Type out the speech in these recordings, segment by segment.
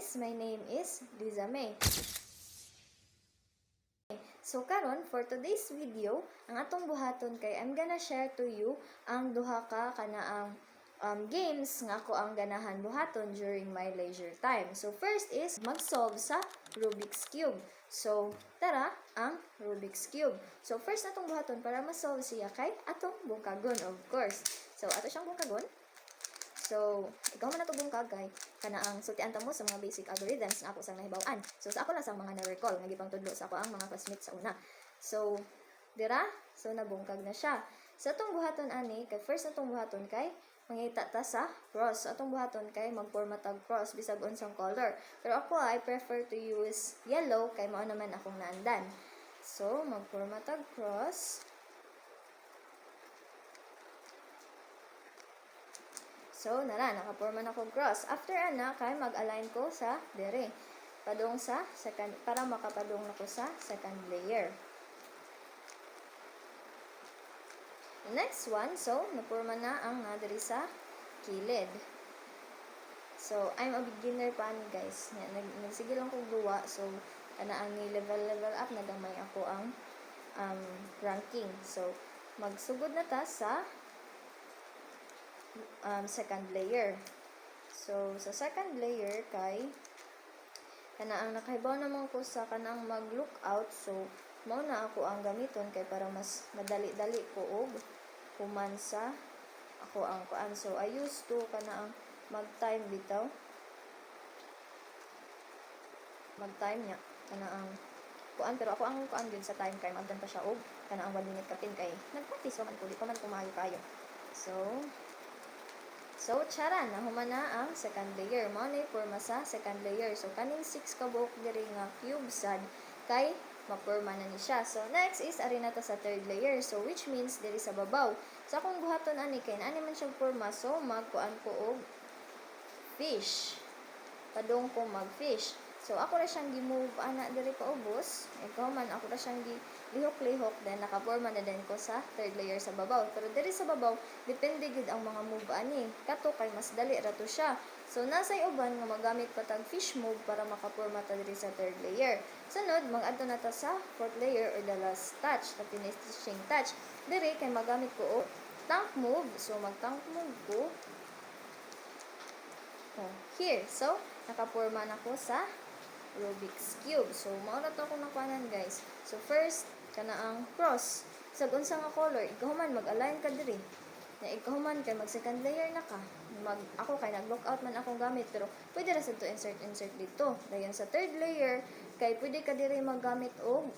guys, my name is Liza May. So karon for today's video, ang atong buhaton kay I'm gonna share to you ang duha ka kanaang games nga ako ang ganahan buhaton during my leisure time. So first is mag-solve sa Rubik's Cube. So tara ang Rubik's Cube. So first atong buhaton para ma-solve siya kay atong bungkagon, of course. So ato siyang bungkagon. So, ikaw man na ito bungkag kay kanaang sultian ta mo sa mga basic algorithms na ako sang nahibaw-an. So, sa ako lang sa mga na-recall, nga gipang tudlo sa ako ang mga classmates sa una. So, dira, so nabungkag na siya. Sa atong buhaton ani, kay first atong buhaton kay mangita ta sa cross. Atong buhaton kay magpormatag cross bisag unsang color. Pero ako I prefer to use yellow kay mao naman akong naandan. So, magpormatag cross. So, nakaporma na ko cross. After ana, kay mag-align ko sa dere. Padung sa second, para makapadung na ko sa second layer. The next one, so, naporma na ang dere sa kilid. So, I'm a beginner pa ni guys. Nagsige lang kong duwa. So, ana ang level up, nagamay ako ang ranking. So, magsugod na ta sa second layer. So, sa second layer kay kanaang nakahibaw naman ko sa kanang mag-lookout. So, mao na ako ang gamiton kay para mas madali-dali ko og human sa ako ang kuan. So, I used to kanaang mag-time bitaw. Mag-time niya kanaang kuan, pero ako ang kuan din sa time kay magdan pa siya og kanaang 1 minute kapin kay nagpractice man ko di pa man kumayo kayo. So, tsara, nahuman na ang second layer. Mao na porma sa second layer. So, kaning 6 ka buok diri nga cube sad kay maporma na ni siya. So, next is ari na ta sa third layer. So, which means diri sa babaw. So, akong buhaton ani kay naani man siyang porma. So, magkuan ko og fish. Padung ko mag-fish. So, ako ra siyang gi-move ana diri paubos. Ikaw man ako ra siyang lihok-lihok, then nakaporma na din ko sa third layer sa babaw. Pero diri sa babaw, depende gid ang mga move ani. Kato kay mas dali ra to siya. So nasay uban nga magamit pa tag fish move para makaporma ta diri sa third layer. Sunod, mag-adto na ta sa fourth layer or the last touch, the finishing touch. Diri kay magamit ko og tank move. So mag-tank move ko here. So nakaporma na ko sa Rubik's Cube. So, mao na to akong nakuanan, guys. So, first, kanaang cross. Sa unsa nga color, ikaw man mag-align ka diri. Na ikaw man kay mag-second layer na ka. Ako kay nag-lookout man akong gamit, pero pwede ra sa to insert dito. Dayon sa third layer, kay pwede ka diri maggamit og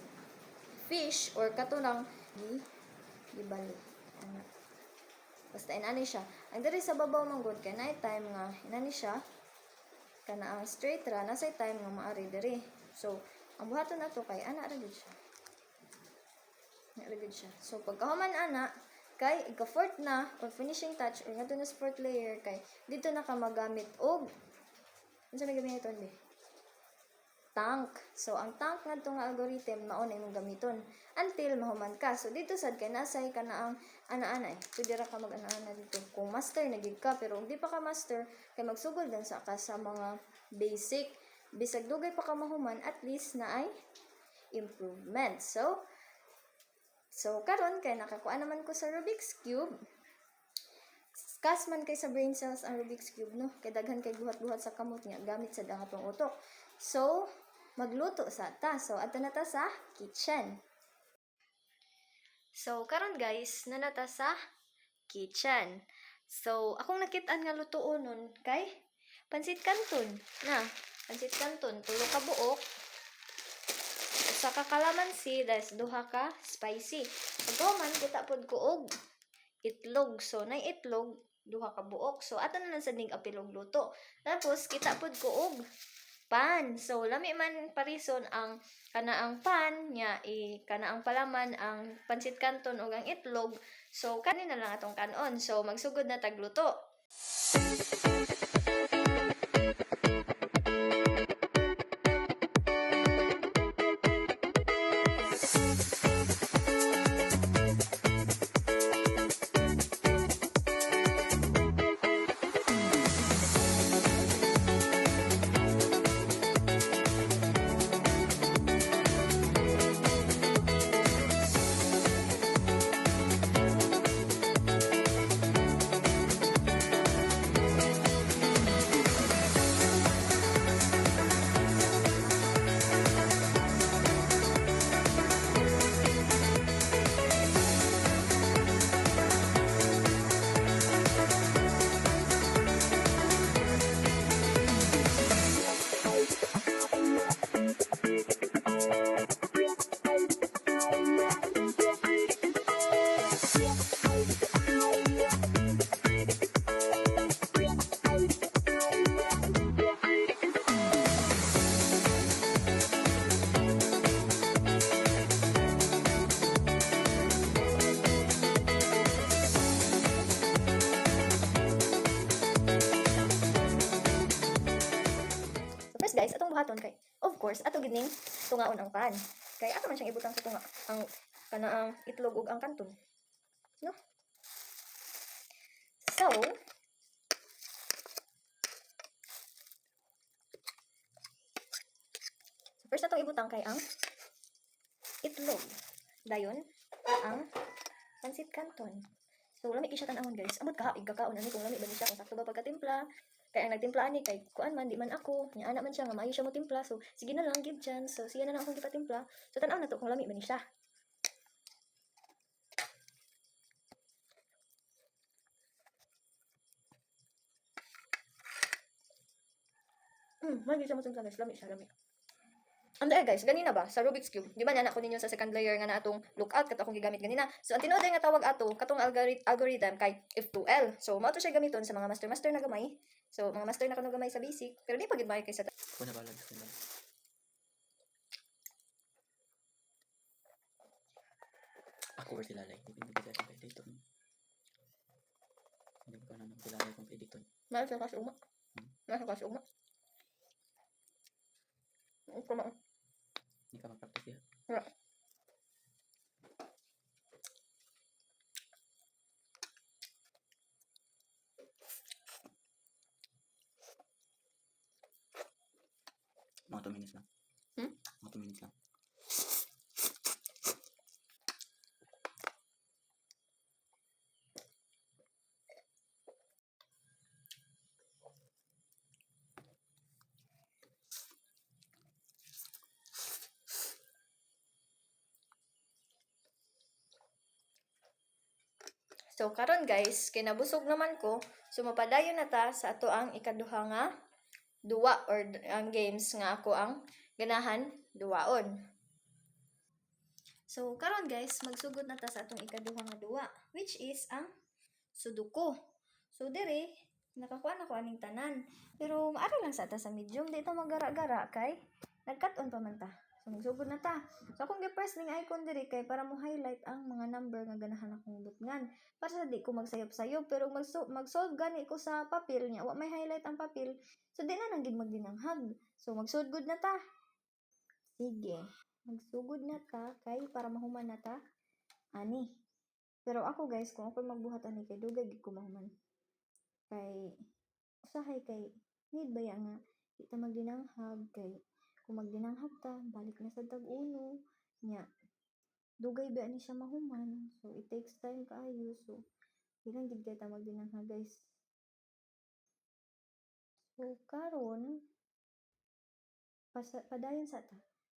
fish or katunang gibali. Basta inani siya. Ang diri sa babaw man gud kay night time nga inani siya. Kana ang straight ra na sa time nga maari diri. So, ang buhaton nato kay ana ra gid siya. Ana ra gid siya. So, pagkahuman ana kay ika-fourth na or finishing touch or ngadto na sa fourth layer kay dito na ka magamit og unsa may gamiton be? Tank. So, ang tank ngadto nga algorithm mao na imong gamiton until mahuman ka. So, dito sad kay nasay ka na ang ana-ana pwede ra ka mag-ana-ana dito. Kung master na gid ka, pero kung di pa ka master, kay magsugod lang sa ka sa mga basic. Bisag dugay pa ka mahuman, at least na ay improvement. So karon kay nakakuha naman ko sa Rubik's Cube. Kas man kay sa brain cells ang Rubik's Cube, no? Kay daghan kay buhat-buhat sa kamot niya gamit sa dangatong utok. So, magluto sa ta. So, adto na ta sa kitchen. So, karon guys, nanata sa kitchen. So, akong nakit-an nga lutuon nun kay pansit canton. Pansit canton, 3 ka buok. Sa kakalamansi, das 2 ka spicy. Pagkaw man, kita pod ko og itlog. So, na itlog, 2 ka buok. So, ato na lang sa ning apilog luto. Tapos, kita pod ko og pan. So, lami man parison ang kanaang pan nya kanaang palaman ang pansit canton ug ang itlog. So, kanin na lang atong kanon. So, magsugod na tagluto. first guys, atong buhaton kay of course ato gid ning tungaon ang pan. Kay ato man siyang ibutang sa tunga ang ang itlog ug ang kanton. No? So, first atong ibutang kay ang itlog. Dayon ang pansit canton. So, lami siya tanawon guys. Amot ka, igkakaon ani kung lami ba ni siya kung sakto ba pagkatimpla. Kaya ang nagtimpla ani kay kuan man di man ako, nya ana man siya nga maayo siya mo timpla. So, sige na lang give chance. So, siya na lang akong gipatimpla. So, tan-aw na to kung lami ba ni siya. Lagi siya mo timpla guys, lami siya, lami. Ando guys, ganina ba sa Rubik's Cube? Di ba na ko ninyo sa second layer nga na atong lookout kat akong gigamit ganina. So ang tinuod nga tawag ato katong algorithm kay F2L. So mao to siya gamiton sa mga master na gamay. So mga master na kuno gamay sa basic, pero di pa gid maayo kay sa Kuna balag sila. Ako or sila like, hindi ko dito kay dito. Hindi ko na sila kung kay dito. maayo sa kasuma. Maayo sa kasuma. Kuma. Hindi ka mag-practice ya. Yeah. Mga 2 minutes lang. Mga 2 minutes lang. So karon guys, kay nabusog naman ko, so mapadayon na ta sa ato ang ikaduha nga duwa or ang games nga ako ang ganahan duwaon. So karon guys, magsugod na ta sa atong ikaduha nga duwa, which is ang Sudoku. So dire nakakuha na ko aning tanan. Pero maari lang sa ta sa medium, di ta magara-gara kay nagkat-on pa man ta. So magsugod na ta. So akong gi-press ning icon dire kay para mo highlight ang mga number nga ganahan akong butngan. Para sa di ko magsayop-sayop pero mag-solve gani ko sa papel niya. Wa may highlight ang papel. So di na nang gid magdinanghag. So magsugod na ta. Sige. Magsugod na ta kay para mahuman na ta. Ani. Pero ako guys, kung ako magbuhat ani kay dugay gid ko mahuman. Kay usahay kay need ba ya nga di ta magdinanghag kay kung magdinanghag ta balik na sa tag-uno nya dugay ba ani siya mahuman, so it takes time kaayo. So ilang gid kay ta magdinanghag guys. So karon padayon sa ta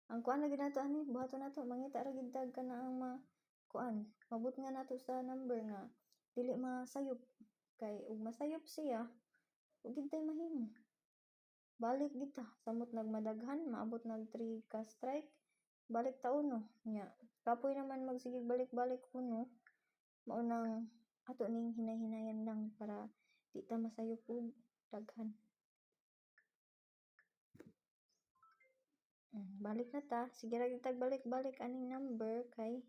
ang kuan na gid nato ani buhaton nato mangita ra gid tag kana ang kuan mabot nga nato sa number nga dili masayop kay ug masayop siya ug gid tay mahimo. Balik gid ta samot nagmadaghan maabot nag 3 ka strike balik ta uno nya kapoy naman magsigig balik-balik uno mao nang ato ning hinay-hinayan lang para di ta masayop og daghan. Balik na ta sige ra gid tag balik-balik aning number kay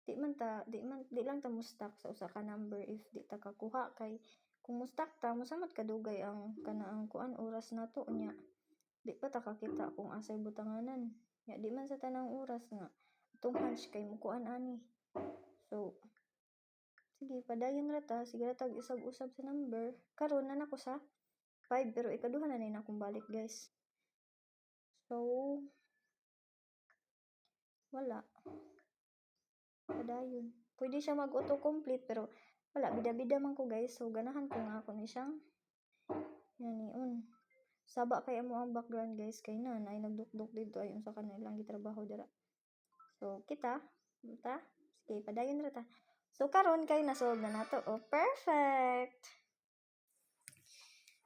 di lang ta mo stuck sa usa ka number if di ta kakuha kay kung mo stuck ta mosamot kadugay ang kanaang kuan oras nato nya di pa ta kakita kung asay butanganan nya di man sa tanang oras nga atong hunch kay mukuan ani. So sige padayon ra ta sige ra tag usab-usab sa number karon na nako sa 5 pero ikaduha na ni akong balik guys. So wala padayon pwede siya mag auto complete pero wala bida-bida man ko guys. So ganahan ko nga ako ni siyang yaniun saba kay amo ang background guys kay na ay nagdukduk dito ay unsa kanilang gitrabaho dira. So kita sige padayon ra ta. So karon kay nasolve na nato. Oh perfect.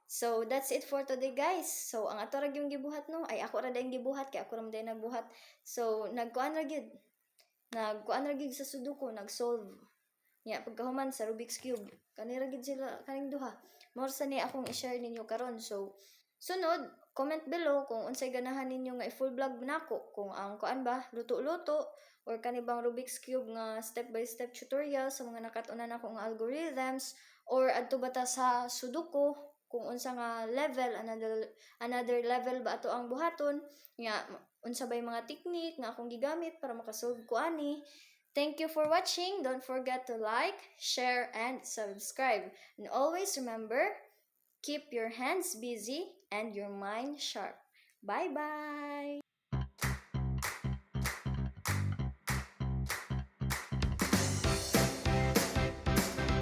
So that's it for today guys. So ang ato ra gyud gibuhat no ay ako ra dayong gibuhat kay ako ra man nagbuhat. So nagkuan ra gyud sa Sudoku nag-solve nya pagkahuman sa Rubik's Cube kanira gid sila kaning duha more sa ni akong i-share ninyo karon. So sunod comment below kung unsay ganahan ninyo nga i-full vlog nako kung ang kuan ba luto-luto or kanibang Rubik's Cube nga step by step tutorial sa mga nakatunan nako nga algorithms or adto bata sa Sudoku kung unsa nga level, another level ba ato ang buhaton, nga unsa bay mga technique nga akong gigamit para makasolve ko ani. Thank you for watching. Don't forget to like, share, and subscribe. And always remember, keep your hands busy and your mind sharp. Bye-bye!